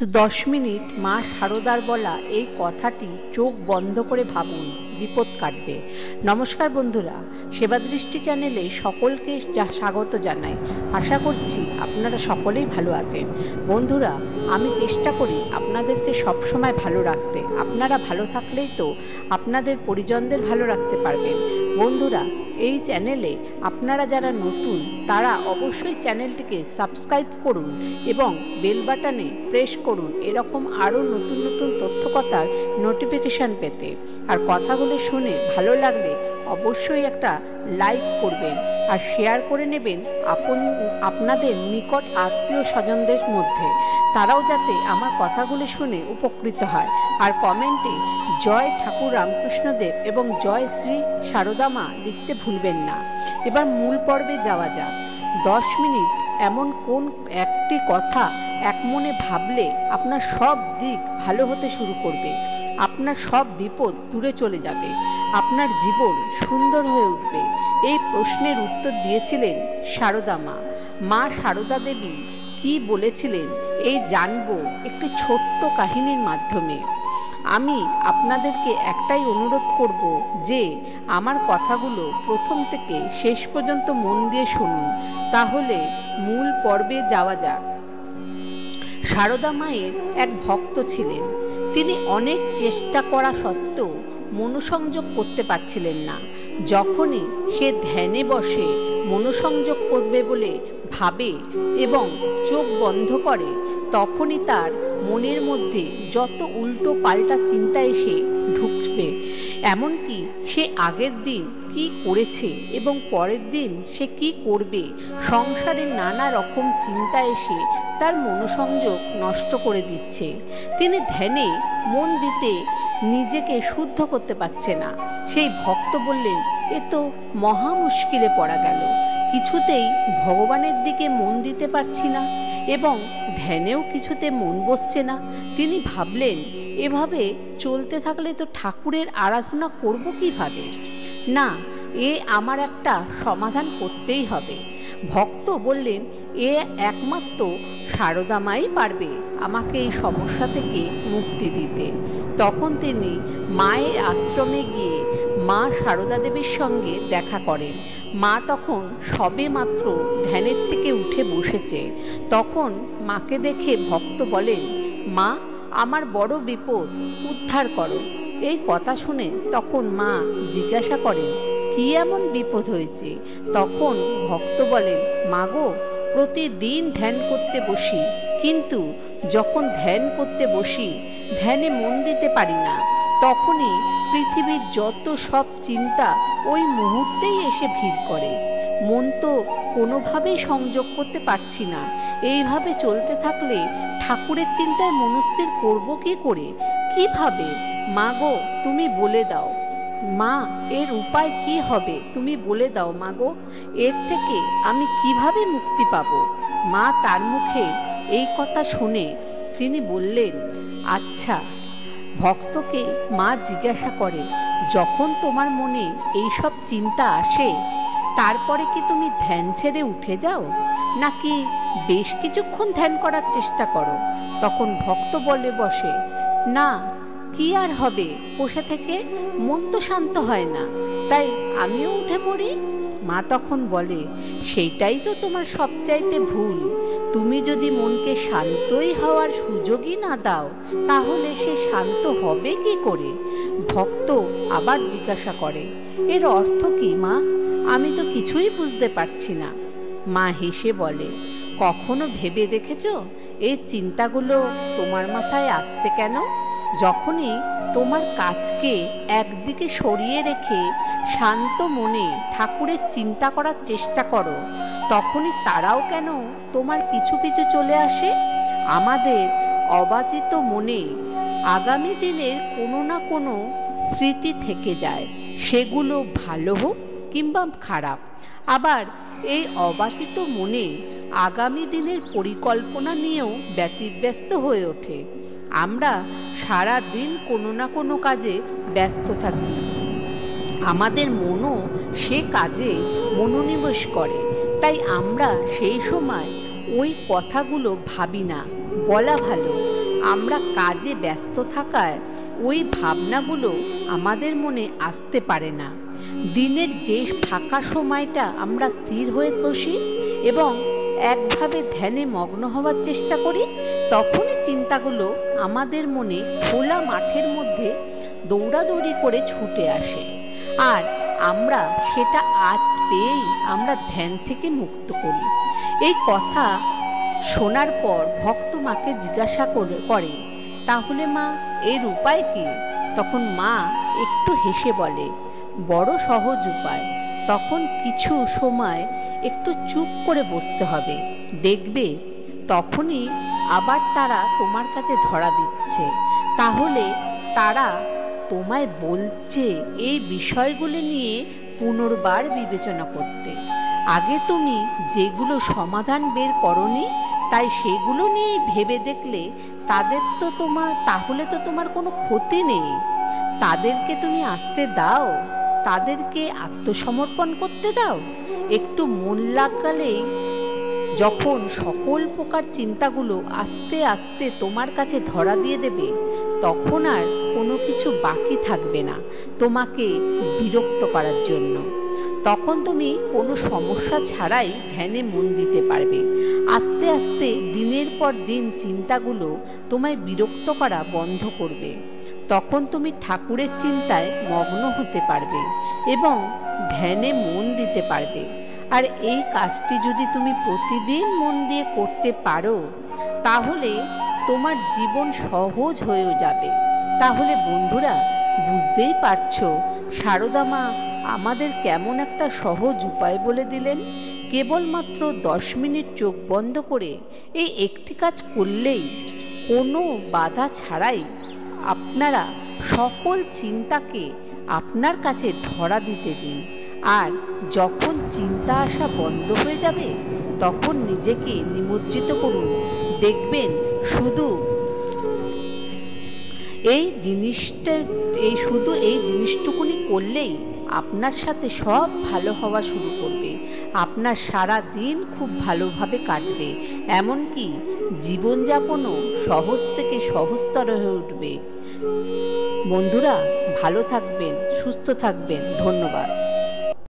10 minute মা শারদার বলা এই কথাটি চোখ বন্ধ করে ভাবুন, বিপদ কাটবে। নমস্কার বন্ধুরা, সেবা দৃষ্টি চ্যানেলে সকলকে স্বাগত জানাই। আশা করছি আপনারা সকলেই ভালো আছেন। বন্ধুরা, আমি চেষ্টা করি আপনাদেরকে সবসময় ভালো রাখতে। আপনারা ভালো থাকলেই তো আপনাদের পরিজনদের ভালো রাখতে পারবেন। বন্ধুরা, এই চ্যানেলে আপনারা যারা নতুন তারা অবশ্যই চ্যানেলটিকে সাবস্ক্রাইব করুন এবং বেল বাটনে প্রেস করুন এরকম আরও নতুন নতুন তথ্যকথার নোটিফিকেশান পেতে। আর কথাগুলো শুনে ভালো লাগলে অবশ্যই একটা লাইক করবেন আর শেয়ার করে নেবেন আপনাদের নিকট আত্মীয় স্বজনদের মধ্যে, তারাও যাতে আমার কথাগুলো শুনে উপকৃত হয়। আর কমেন্টে জয় ঠাকুর রামকৃষ্ণদেব এবং জয় শ্রী শারদা মা লিখতে ভুলবেন না। এবার মূল পর্বে যাওয়া যাক। 10 মিনিট এমন কোন একটি কথা এক মনে ভাবলে আপনার সব দিক ভালো হতে শুরু করবে, আপনার সব বিপদ দূরে চলে যাবে, আপনার জীবন সুন্দর হয়ে উঠবে। এই প্রশ্নের উত্তর দিয়েছিলেন শারদা মা। মা শারদা দেবী কি বলেছিলেন এই জানব একটি ছোট্ট কাহিনীর মাধ্যমে। আমি আপনাদেরকে একটাই অনুরোধ করব যে আমার কথাগুলো প্রথম থেকে শেষ পর্যন্ত মন দিয়ে শুনুন, তাহলে মূল পর্বে যাওয়া যাক। শারদা মায়ের এক ভক্ত ছিলেন। তিনি অনেক চেষ্টা করা সত্ত্বেও মনোসংযোগ করতে পারছিলেন না। যখনই সে ধ্যানে বসে মনোসংযোগ করবে বলে ভাবে এবং চোখ বন্ধ করে, তখনই তার মনের মধ্যে যত উল্টো পাল্টা চিন্তা এসে ঢুকবে। এমনকি সে আগের দিন কি করেছে এবং পরের দিন সে কি করবে, সংসারের নানা রকম চিন্তা এসে তার মনোসংযোগ নষ্ট করে দিচ্ছে। তিনি ধ্যানে মন দিতে নিজেকে শুদ্ধ করতে পারছে না। সেই ভক্ত বললেন, এ তো মহা মুশকিলে পড়া গেল। কিছুতেই ভগবানের দিকে মন দিতে পারছি না এবং ধ্যানেও কিছুতে মন বসছে না। তিনি ভাবলেন, এভাবে চলতে থাকলে তো ঠাকুরের আরাধনা করব কিভাবে? না, আমার একটা সমাধান করতেই হবে। ভক্ত বললেন, একমাত্র শারদা মাই পারবে আমাকে এই সমস্যা থেকে মুক্তি দিতে। তখন তিনি মায়ের আশ্রমে গিয়ে মা শারদা দেবীর সঙ্গে দেখা করেন। মা তখন সবে মাত্র ধ্যানের থেকে উঠে বসেছে। তখন মাকে দেখে ভক্ত বলেন, মা, আমার বড় বিপদ, উদ্ধার করো। এই কথা শুনে তখন মা জিজ্ঞাসা করেন, কি এমন বিপদ হয়েছে? তখন ভক্ত বলেন, মা গো, প্রতিদিন ধ্যান করতে বসি, কিন্তু যখন ধ্যান করতে বসি ধ্যানে মন দিতে পারি না। তখনই পৃথিবীর যত সব চিন্তা ওই মুহূর্তেই এসে ভিড় করে। মন তো কোনোভাবেই সংযোগ করতে পারছি না। এইভাবে চলতে থাকলে ঠাকুরের চিন্তায় মনস্থির করব কি করে? কিভাবে? মা গো, তুমি বলে দাও। মা, এর উপায় কি হবে? তুমি বলে দাও মা গো, এর থেকে আমি কিভাবে মুক্তি পাব? মা তার মুখে এই কথা শুনে তিনি বললেন, আচ্ছা। ভক্তকে মা জিজ্ঞাসা করে, যখন তোমার মনে এইসব চিন্তা আসে তারপরে কি তুমি ধ্যান ছেড়ে উঠে যাও, নাকি বেশ কিছুক্ষণ ধ্যান করার চেষ্টা করো? তখন ভক্ত বলে বসে, না, কি আর হবে বসে থেকে, মন তো শান্ত হয় না, তাই আমিও উঠে পড়ি। মা তখন বলে, সেইটাই তো তোমার সবচাইতে ভুল। তুমি যদি মনকে শান্তই হওয়ার সুযোগই না দাও, তাহলে সে শান্ত হবে কি করে? ভক্ত আবার জিজ্ঞাসা করে, এর অর্থ কি মা? আমি তো কিছুই বুঝতে পারছি না। মা হেসে বলে, কখনো ভেবে দেখেছো এই চিন্তাগুলো তোমার মাথায় আসছে কেন? যখনই তোমার কাজকে একদিকে সরিয়ে রেখে শান্ত মনে ঠাকুরের চিন্তা করার চেষ্টা করো, তখনই তারাও কেন তোমার পিছু পিছু চলে আসে? আমাদের অবাচিত মনে আগামী দিনের কোনো না কোনো স্মৃতি থেকে যায়, সেগুলো ভালো হোক কিংবা খারাপ। আবার এই অবাচিত মনে আগামী দিনের পরিকল্পনা নিয়েও ব্যতিব্যস্ত হয়ে ওঠে। আমরা সারা দিন কোনো না কোনো কাজে ব্যস্ত থাকি, আমাদের মনও সে কাজে মনোনিবেশ করে, তাই আমরা সেই সময় ওই কথাগুলো ভাবি না। বলা ভালো, আমরা কাজে ব্যস্ত থাকায় ওই ভাবনাগুলো আমাদের মনে আসতে পারে না। দিনের যে ফাঁকা সময়টা আমরা স্থির হয়ে বসি এবং একভাবে ধ্যানে মগ্ন হওয়ার চেষ্টা করি, তখনই চিন্তাগুলো আমাদের মনে খোলা মাঠের মধ্যে দৌড়াদৌড়ি করে ছুটে আসে, আর আমরা সেটা আজ পেয়েই আমরা ধ্যান থেকে মুক্ত করি। এই কথা শোনার পর ভক্ত মাকে জিজ্ঞাসা করে, তাহলে মা এর উপায় কি? তখন মা একটু হেসে বলে, বড় সহজ উপায়। তখন কিছু সময় একটু চুপ করে বসতে হবে, দেখবে তখনই আবার তারা তোমার কাছে ধরা দিচ্ছে। তাহলে তারা তোমায় বলছে এই বিষয়গুলি নিয়ে পুনর্বার বিবেচনা করতে। আগে তুমি যেগুলো সমাধান বের করনি, তাই সেগুলো নিয়েই ভেবে দেখলে তাহলে তো তোমার কোনো ক্ষতি নেই। তাদেরকে তুমি আসতে দাও, তাদেরকে আত্মসমর্পণ করতে দাও। একটু মন লাগালেই যখন সকল প্রকার চিন্তাগুলো আস্তে আস্তে তোমার কাছে ধরা দিয়ে দেবে, তখন আর কোনো কিছু বাকি থাকবে না তোমাকে বিরক্ত করার জন্য। তখন তুমি কোনো সমস্যা ছাড়াই ধ্যানে মন দিতে পারবে। আস্তে আস্তে দিনের পর দিন চিন্তাগুলো তোমায় বিরক্ত করা বন্ধ করবে। তখন তুমি ঠাকুরের চিন্তায় মগ্ন হতে পারবে এবং ধ্যানে মন দিতে পারবে। আর এই কাজটি যদি তুমি প্রতিদিন মন দিয়ে করতে পারো, তাহলে তোমার জীবন সহজ হয়েও যাবে। তাহলে বন্ধুরা, বুঝতেই পারছো সারদা মা আমাদের কেমন একটা সহজ উপায় বলে দিলেন। কেবলমাত্র 10 মিনিট চোখ বন্ধ করে এই একটি কাজ করলেই, কোনো বাধা ছাড়াই আপনারা সকল চিন্তাকে আপনার কাছে ধরা দিতে দিন। আর যখন চিন্তা আসা বন্ধ হয়ে যাবে, তখন নিজেকে নিমজ্জিত করুন। দেখবেন শুধু এই জিনিসটুকুনি করলেই আপনার সাথে সব ভালো হওয়া শুরু করবে। আপনার সারা দিন খুব ভালোভাবে কাটবে, এমনকি জীবনযাপনও সহজ থেকে সহজতর হয়ে উঠবে। বন্ধুরা, ভালো থাকবেন, সুস্থ থাকবেন। ধন্যবাদ।